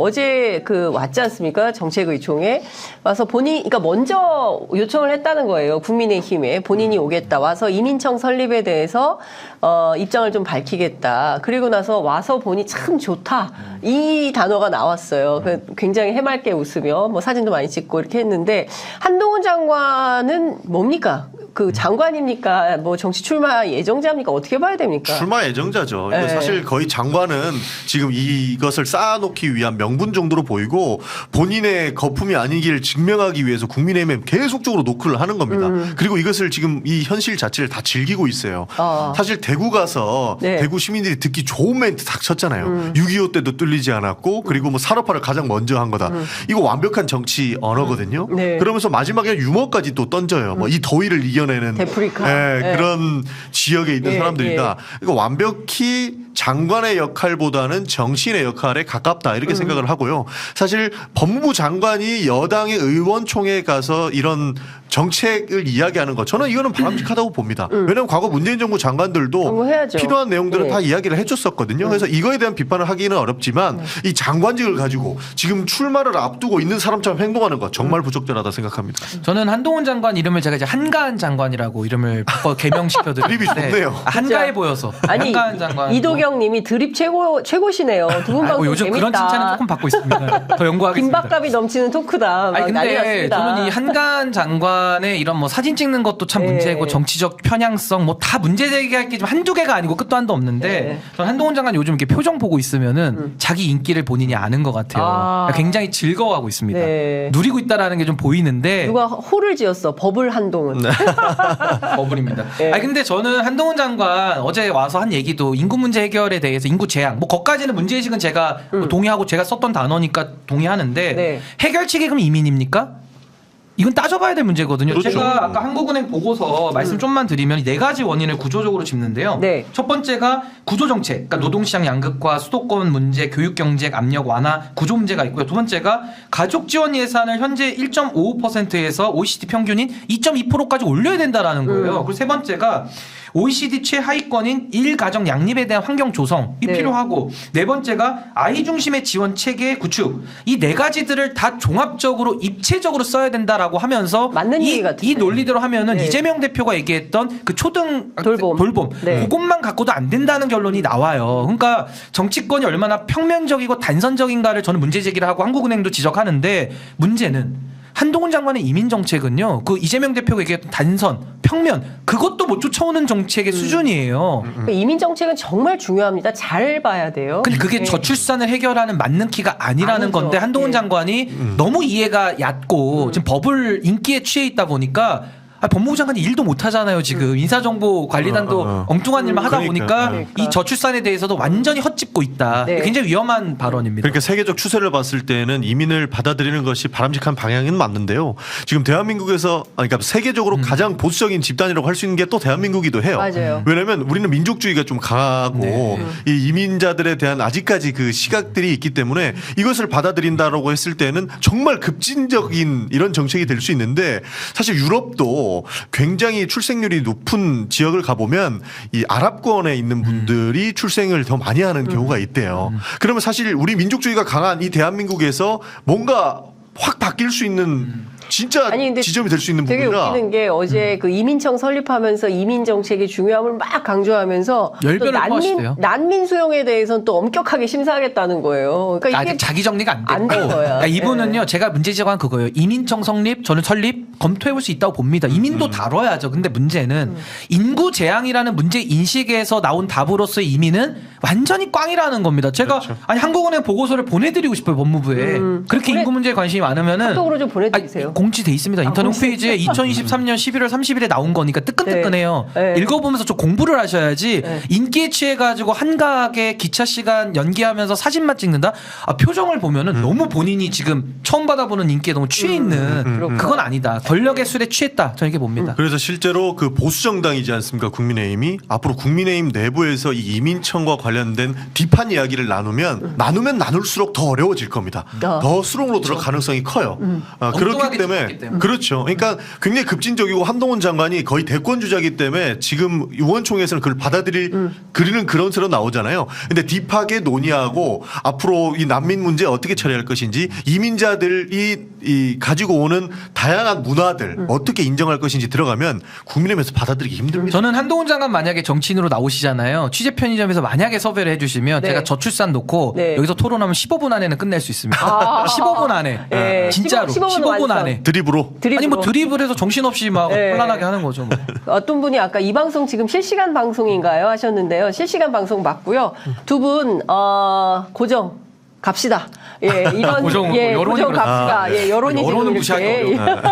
어제 왔지 않습니까? 정책의총에 와서 그러니까 먼저 요청을 했다는 거예요. 국민의힘에 본인이 오겠다. 와서 이민청 설립에 대해서 입장을 좀 밝히겠다. 그리고 나서 와서 보니 참 좋다. 이 단어가 나왔어요. 굉장히 해맑게 웃으며 뭐 사진도 많이 찍고 이렇게 했는데 한동훈 장관은 뭡니까? 장관입니까? 뭐 정치 출마 예정자입니까? 어떻게 봐야 됩니까? 출마 예정자죠. 네. 사실 거의 장관은 지금 이것을 쌓아놓기 위한 명분 정도로 보이고 본인의 거품이 아니길 증명하기 위해서 국민의힘에 계속적으로 노크를 하는 겁니다. 그리고 이것을 지금 이 현실 자체를 다 즐기고 있어요. 사실 대구 가서 네. 대구 시민들이 듣기 좋은 멘트 딱 쳤잖아요. 6.25 때도 뚫리지 않았고 그리고 뭐 산업화를 가장 먼저 한 거다. 이거 완벽한 정치 언어거든요. 네. 그러면서 마지막에 유머까지 또 던져요. 뭐 이 더위를 이겨내는 데프리카. 네. 그런 지역에 있는 예, 사람들이다. 이거 완벽히 장관의 역할보다는 정치인의 역할에 가깝다 이렇게 생각을 하고요. 사실 법무부 장관이 여당의 의원총회에 가서 이런 정책을 이야기하는 것 저는 이거는 바람직하다고 봅니다. 왜냐하면 과거 문재인 정부 장관들도 해야죠. 필요한 내용들을 네. 다 이야기를 해줬었거든요. 그래서 이거에 대한 비판을 하기는 어렵지만 이 장관직을 가지고 지금 출마를 앞두고 있는 사람처럼 행동하는 것 정말 부적절하다 생각합니다. 저는 한동훈 장관 이름을 제가 이제 한가한 장관이라고 이름을 바꿔 개명시켜 드립이 드렸는데 좋네요. 한가해 보여서 아니 한가한 장관. 이도경님이 드립 최고시네요. 두 분 방송 요즘 재밌다. 그런 칭찬은 조금 받고 있습니다. 더 연구하겠습니다. 긴박감이 넘치는 토크다. 아니 난리 근데 났습니다. 저는 이 한가한 장관의 이런 뭐 사진 찍는 것도 참 네. 문제고 정치적 편향성 뭐 다 문제 제기할 게 좀 한두 개가 아니고 끝도 한도 없는데 네. 저는 한동훈 장관 요즘 이렇게 표정 보고 있으면은 자기 인기를 본인이 아는 것 같아요. 아. 굉장히 즐거워하고 있습니다. 네. 누리고 있다라는 게 좀 보이는데 누가 호를 지었어. 버블 한동훈. 버블입니다. 네. 아니 근데 저는 한동훈 장관 어제 와서 한 얘기도 인구 문제 해결에 대해서 인구 재앙 뭐 거기까지는 문제의식은 제가 뭐 동의하고 제가 썼던 단어니까 동의하는데 네. 해결책이 그럼 이민입니까? 이건 따져봐야 될 문제거든요. 그렇죠. 제가 아까 한국은행 보고서 말씀 좀만 드리면 네 가지 원인을 구조적으로 짚는데요. 네. 첫 번째가 구조정책, 그러니까 노동시장 양극화, 수도권 문제, 교육경제 압력 완화, 구조 문제가 있고요. 두 번째가 가족지원 예산을 현재 1.55%에서 OECD 평균인 2.2%까지 올려야 된다라는 거예요. 그리고 세 번째가 OECD 최하위권인 1가정 양립에 대한 환경 조성이 네. 필요하고 네 번째가 아이 중심의 지원 체계 구축 이 네 가지들을 다 종합적으로 입체적으로 써야 된다라고 하면서 맞는 얘기 같은데. 이 논리대로 하면은 네. 이재명 대표가 얘기했던 그 초등 돌봄. 네. 그것만 갖고도 안 된다는 결론이 나와요. 그러니까 정치권이 얼마나 평면적이고 단선적인가를 저는 문제 제기를 하고 한국은행도 지적하는데 문제는 한동훈 장관의 이민 정책은요. 그 이재명 대표가 얘기했던 단선, 평면 그것도 못 쫓아오는 정책의 수준이에요. 그러니까 이민 정책은 정말 중요합니다. 잘 봐야 돼요. 근데 그게 네. 저출산을 해결하는 맞는 키가 아니라는 아니죠. 건데 한동훈 네. 장관이 너무 이해가 얕고 지금 버블 인기에 취해 있다 보니까 법무부 장관이 일도 못 하잖아요. 지금 인사정보관리단도 엉뚱한 일만 하다 그러니까. 보니까 이 저출산에 대해서도 완전히 헛짚고 있다. 네. 굉장히 위험한 발언입니다. 그러니까 세계적 추세를 봤을 때는 이민을 받아들이는 것이 바람직한 방향은 맞는데요. 지금 대한민국에서 그러니까 세계적으로 가장 보수적인 집단이라고 할 수 있는 게 또 대한민국이기도 해요. 맞아요. 왜냐하면 우리는 민족주의가 좀 강하고 네. 이 이민자들에 대한 아직까지 그 시각들이 있기 때문에 이것을 받아들인다라고 했을 때는 정말 급진적인 이런 정책이 될 수 있는데 사실 유럽도 굉장히 출생률이 높은 지역을 가보면 이 아랍권에 있는 분들이 출생을 더 많이 하는 경우가 있대요. 그러면 사실 우리 민족주의가 강한 이 대한민국에서 뭔가 확 바뀔 수 있는 진짜 아니, 근데 지점이 될 수 있는 되게 부분이라 웃기는 게 어제 이민청 설립하면서 이민 정책의 중요함을 막 강조하면서 또 열변을 토하시대요. 난민 수용에 대해서는 또 엄격하게 심사하겠다는 거예요. 그러니까 이게 아직 자기 정리가 안 안 됐고 된 거야. 그러니까 이분은요 제가 문제 제기한 그거예요. 이민청 설립 저는 검토해볼 수 있다고 봅니다. 이민도 다뤄야죠. 근데 문제는 인구 재앙이라는 문제 인식에서 나온 답으로서의 이민은 완전히 꽝이라는 겁니다. 제가 그렇죠. 아니 한국은행 보고서를 보내드리고 싶어요 법무부에. 그렇게 인구 문제에 관심이 많으면은 카톡으로 좀 보내드리세요. 공지돼 있습니다. 인터넷 홈페이지에 2023년 11월 30일에 나온 거니까 뜨끈뜨끈해요. 네. 네. 읽어보면서 좀 공부를 하셔야지 네. 인기에 취해가지고 한가하게 기차 시간 연기하면서 사진만 찍는다? 표정을 보면은 너무 본인이 지금 처음 받아보는 인기에 너무 취해 있는 그건 아니다. 권력의 술에 취했다. 저는 이렇게 봅니다. 그래서 실제로 그 보수 정당이지 않습니까? 국민의힘이 앞으로 국민의힘 내부에서 이 이민청과 관련된 비판 이야기를 나누면 나눌수록 더 어려워질 겁니다. 더 수렁으로 들어갈 가능성이 커요. 그렇기 엉뚱하게 때문에 때문에 그렇죠. 그러니까 굉장히 급진적이고 한동훈 장관이 거의 대권 주자이기 때문에 지금 의원총회에서는 그걸 그리는 그런 새로 나오잖아요. 근데 딥하게 논의하고 앞으로 이 난민 문제 어떻게 처리할 것인지 이민자들이 가지고 오는 다양한 문화들 어떻게 인정할 것인지 들어가면 국민의힘에서 받아들이기 힘듭니다. 저는 한동훈 장관 만약에 정치인으로 나오시잖아요. 취재 편의점에서 만약에 섭외를 해주시면 네. 제가 저출산 놓고 네. 여기서 토론하면 15분 안에는 끝낼 수 있습니다. 아. 15분 안에. 네. 진짜로. 15분 15분 완성. 안에. 드립으로. 아니 뭐 드리블해서 정신없이 막 네. 혼란하게 하는 거죠. 뭐. 어떤 분이 아까 이 방송 지금 실시간 방송인가요 하셨는데요. 실시간 방송 맞고요. 두 분 고정 갑시다. 예, 이런 고정, 예, 여론이 고정 그렇다. 갑시다. 예, 여론이 여론은 지금 무시하기 이렇게 어려워.